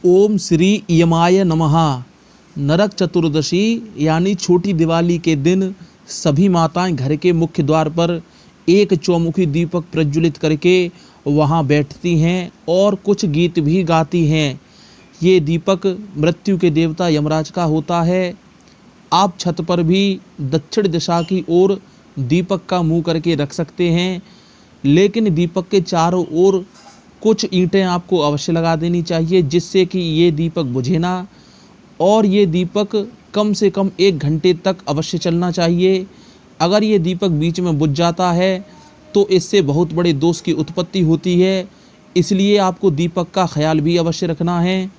ओम श्री यमाय नमः। नरक चतुर्दशी यानी छोटी दिवाली के दिन सभी माताएं घर के मुख्य द्वार पर एक चौमुखी दीपक प्रज्वलित करके वहां बैठती हैं और कुछ गीत भी गाती हैं। ये दीपक मृत्यु के देवता यमराज का होता है। आप छत पर भी दक्षिण दिशा की ओर दीपक का मुंह करके रख सकते हैं, लेकिन दीपक के चारों ओर कुछ ईंटें आपको अवश्य लगा देनी चाहिए, जिससे कि ये दीपक बुझे ना। और ये दीपक कम से कम 1 घंटे तक अवश्य चलना चाहिए। अगर ये दीपक बीच में बुझ जाता है तो इससे बहुत बड़े दोष की उत्पत्ति होती है, इसलिए आपको दीपक का ख्याल भी अवश्य रखना है।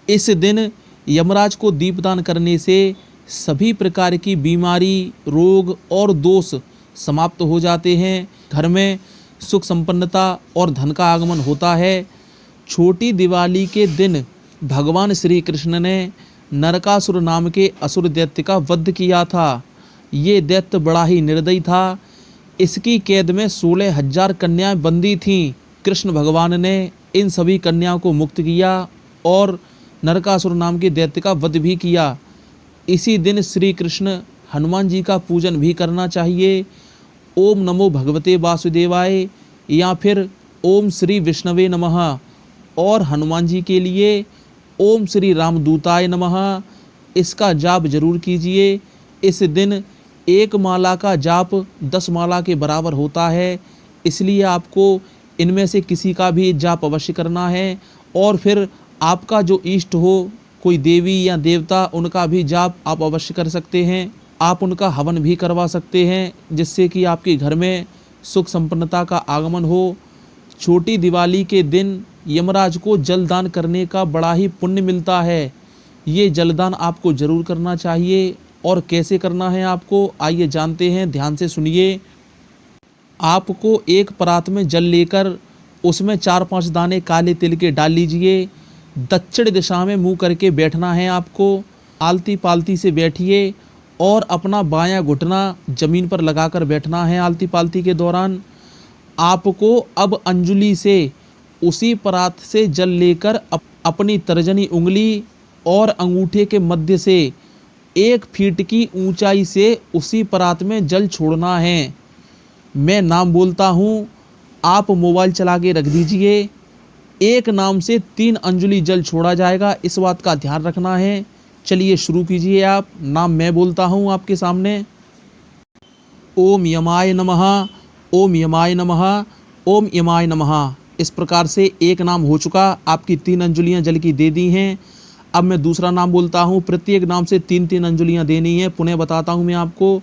इस दिन यमराज को दीपदान करने से सभी प्रकार की बीमारी, रोग और दोष समाप्त हो जाते हैं। घर में सुख संपन्नता और धन का आगमन होता है। छोटी दिवाली के दिन भगवान श्री कृष्ण ने नरकासुर नाम के असुर दैत्य का वध किया था। ये दैत्य बड़ा ही निर्दयी था। इसकी कैद में 16,000 कन्याएं बंदी थीं। कृष्ण भगवान ने इन सभी कन्याओं को मुक्त किया और नरकासुर नाम के दैत्य का वध भी किया। इसी दिन श्री कृष्ण हनुमान जी का पूजन भी करना चाहिए। ओम नमो भगवते वासुदेवाय या फिर ओम श्री विष्णवे नमः। और हनुमान जी के लिए ओम श्री रामदूताय नमः, इसका जाप जरूर कीजिए। इस दिन 1 माला का जाप 10 माला के बराबर होता है, इसलिए आपको इनमें से किसी का भी जाप अवश्य करना है। और फिर आपका जो इष्ट हो, कोई देवी या देवता, उनका भी जाप आप अवश्य कर सकते हैं। आप उनका हवन भी करवा सकते हैं, जिससे कि आपके घर में सुख संपन्नता का आगमन हो। छोटी दिवाली के दिन यमराज को जलदान करने का बड़ा ही पुण्य मिलता है। ये जलदान आपको जरूर करना चाहिए। और कैसे करना है आपको, आइए जानते हैं, ध्यान से सुनिए। आपको एक परात में जल लेकर उसमें 4-5 दाने काले तिल के डाल लीजिए। दक्षिण दिशा में मुंह करके बैठना है आपको। आलती पालती से बैठिए और अपना बायां घुटना जमीन पर लगाकर बैठना है। आलती पालती के दौरान आपको अब अंजुली से उसी परात से जल लेकर अपनी तर्जनी उंगली और अंगूठे के मध्य से 1 फीट की ऊंचाई से उसी परात में जल छोड़ना है। मैं नाम बोलता हूँ, आप मोबाइल चला के रख दीजिए। एक नाम से 3 अंजुली जल छोड़ा जाएगा, इस बात का ध्यान रखना है। चलिए शुरू कीजिए आप। नाम मैं बोलता हूँ आपके सामने। ओम यमाय नमः, ओम यमाय नमः, ओम यमाय नमः। इस प्रकार से एक नाम हो चुका। आपकी 3 अंजुलियां जल की दे दी हैं। अब मैं दूसरा नाम बोलता हूँ। प्रत्येक नाम से 3-3 अंजुलियां देनी है। पुनः बताता हूँ मैं आपको।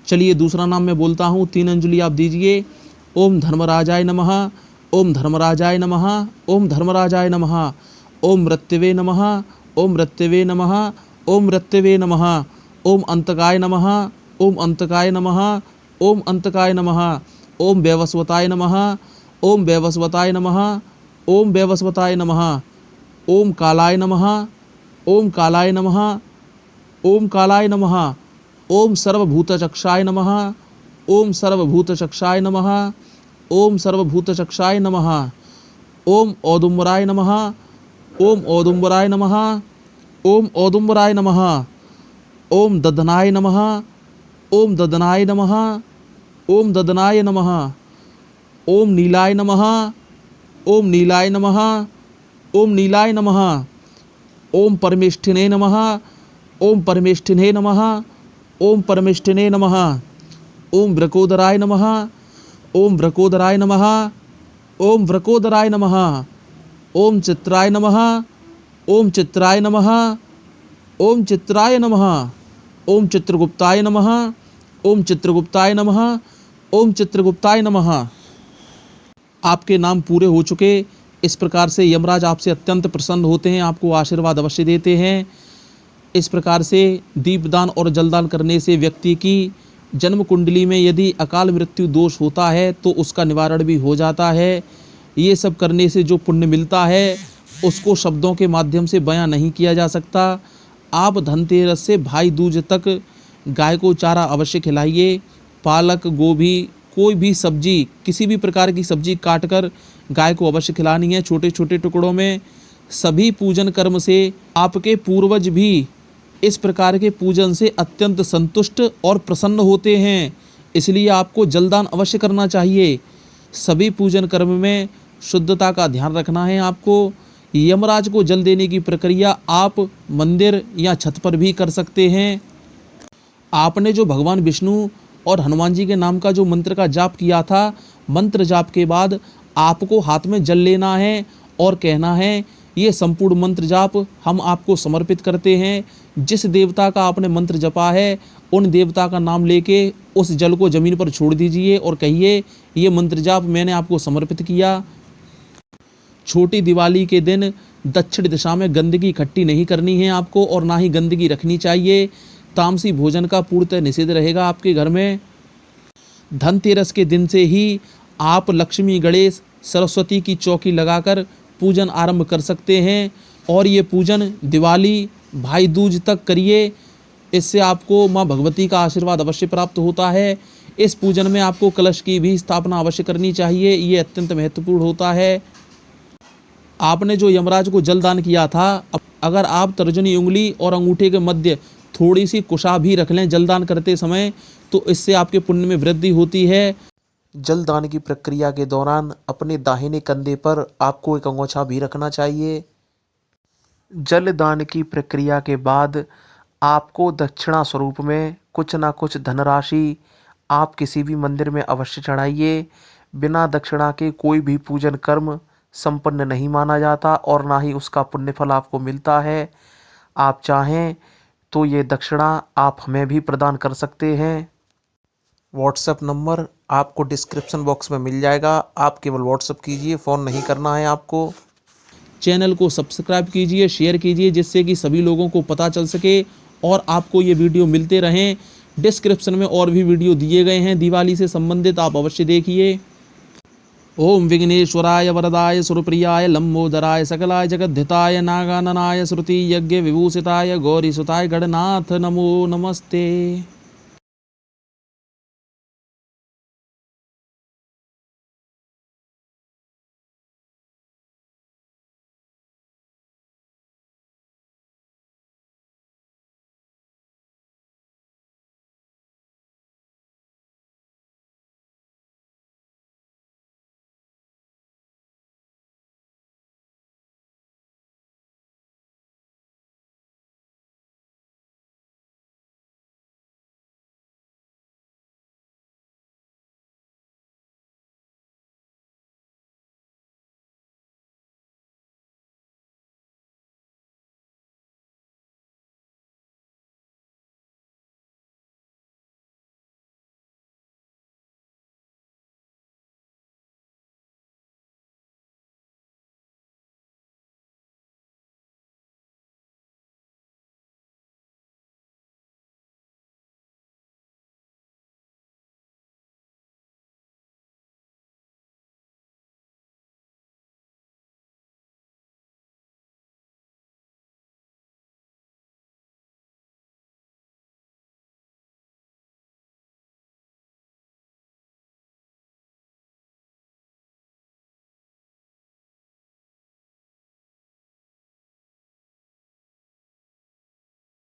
चलिए दूसरा नाम मैं बोलता हूँ, 3 अंजुली आप दीजिए। ओम धर्मराजाय नमः, ओम धर्मराजाय नमः, ओम धर्मराजाय नमः। ओम मृत्युवे नमः, ओम मृत्युवे नमः, ओम मृत्युवे नमः। ओम अंतकाय नमः, ओम अंतकाय नमः, ओम अंतकाय नमः। ओम वैवस्वताय नमः, ओम वैवस्वताय नमः, ओम वैवस्वताय नमः। ओम कालाय नमः, ओम कालाय नमः, ओम कालाय नमः। ओम सर्वभूतचक्षाय नमः, ओम सर्वभूतचक्षाय नमः, ओम सर्वभूतचक्षाय नमः। ओम औदुम्बराय नमः, ओम औदुम्बराय नमः, ओम औदुम्बराय नमः। ओम ददनाय नमः, ओम ददनाय नमः, ओम ददनाय नमः। ओम नीलाय नमः, ओम नीलाय नमः, ओम नीलाय नमः। ओम परमेष्ठिने नमः, ओम परमेष्ठिने नमः, ओम परमेष्ठिने नमः। ओम वृकोदराय नमः, ओम वृकोदराय नमः, ओम वृकोदराय नमः। ओम चित्राय नमः, ओम चित्राय नमः, ओम चित्राय नमः। ओम चित्रगुप्ताय नमः, ओम चित्रगुप्ताय नमः, ओम चित्रगुप्ताय नमः। आपके नाम पूरे हो चुके। इस प्रकार से यमराज आपसे अत्यंत प्रसन्न होते हैं, आपको आशीर्वाद अवश्य देते हैं। इस प्रकार से दीपदान और जलदान करने से व्यक्ति की जन्म कुंडली में यदि अकाल मृत्यु दोष होता है तो उसका निवारण भी हो जाता है। ये सब करने से जो पुण्य मिलता है उसको शब्दों के माध्यम से बयां नहीं किया जा सकता। आप धनतेरस से भाई दूज तक गाय को चारा अवश्य खिलाइए। पालक, गोभी, कोई भी सब्जी, किसी भी प्रकार की सब्जी काटकर गाय को अवश्य खिलानी है छोटे छोटे टुकड़ों में। सभी पूजन कर्म से आपके पूर्वज भी इस प्रकार के पूजन से अत्यंत संतुष्ट और प्रसन्न होते हैं, इसलिए आपको जलदान अवश्य करना चाहिए। सभी पूजन कर्म में शुद्धता का ध्यान रखना है आपको। यमराज को जल देने की प्रक्रिया आप मंदिर या छत पर भी कर सकते हैं। आपने जो भगवान विष्णु और हनुमान जी के नाम का जो मंत्र का जाप किया था, मंत्र जाप के बाद आपको हाथ में जल लेना है और कहना है, ये संपूर्ण मंत्र जाप हम आपको समर्पित करते हैं। जिस देवता का आपने मंत्र जपा है, उन देवता का नाम लेके उस जल को जमीन पर छोड़ दीजिए और कहिए, ये मंत्र जाप मैंने आपको समर्पित किया। छोटी दिवाली के दिन दक्षिण दिशा में गंदगी इकट्ठी नहीं करनी है आपको और ना ही गंदगी रखनी चाहिए। तामसी भोजन का पूर्णतः निषेध रहेगा आपके घर में। धनतेरस के दिन से ही आप लक्ष्मी, गणेश, सरस्वती की चौकी लगाकर पूजन आरंभ कर सकते हैं और ये पूजन दिवाली, भाई दूज तक करिए। इससे आपको माँ भगवती का आशीर्वाद अवश्य प्राप्त होता है। इस पूजन में आपको कलश की भी स्थापना अवश्य करनी चाहिए, ये अत्यंत महत्वपूर्ण होता है। आपने जो यमराज को जल दान किया था, अगर आप तर्जनी उंगली और अंगूठे के मध्य थोड़ी सी कुशा भी रख लें जलदान करते समय, तो इससे आपके पुण्य में वृद्धि होती है। जलदान की प्रक्रिया के दौरान अपने दाहिने कंधे पर आपको एक अंगोछा भी रखना चाहिए। जलदान की प्रक्रिया के बाद आपको दक्षिणा स्वरूप में कुछ ना कुछ धनराशि आप किसी भी मंदिर में अवश्य चढ़ाइए। बिना दक्षिणा के कोई भी पूजन कर्म संपन्न नहीं माना जाता और ना ही उसका पुण्य फल आपको मिलता है। आप चाहें तो ये दक्षिणा आप हमें भी प्रदान कर सकते हैं। व्हाट्सएप नंबर आपको डिस्क्रिप्शन बॉक्स में मिल जाएगा, आप केवल व्हाट्सएप कीजिए, फ़ोन नहीं करना है आपको। चैनल को सब्सक्राइब कीजिए, शेयर कीजिए, जिससे कि सभी लोगों को पता चल सके और आपको ये वीडियो मिलते रहें। डिस्क्रिप्शन में और भी वीडियो दिए गए हैं दिवाली से संबंधित, आप अवश्य देखिए। ओम विघ्नेश्वराय वरदाय सुरप्रियाय लंबोदराय सकलाय जगद्धिताय नागाननाय श्रुति यज्ञ विभूषिताय गौरीसुताय गणनाथ नमो नमस्ते।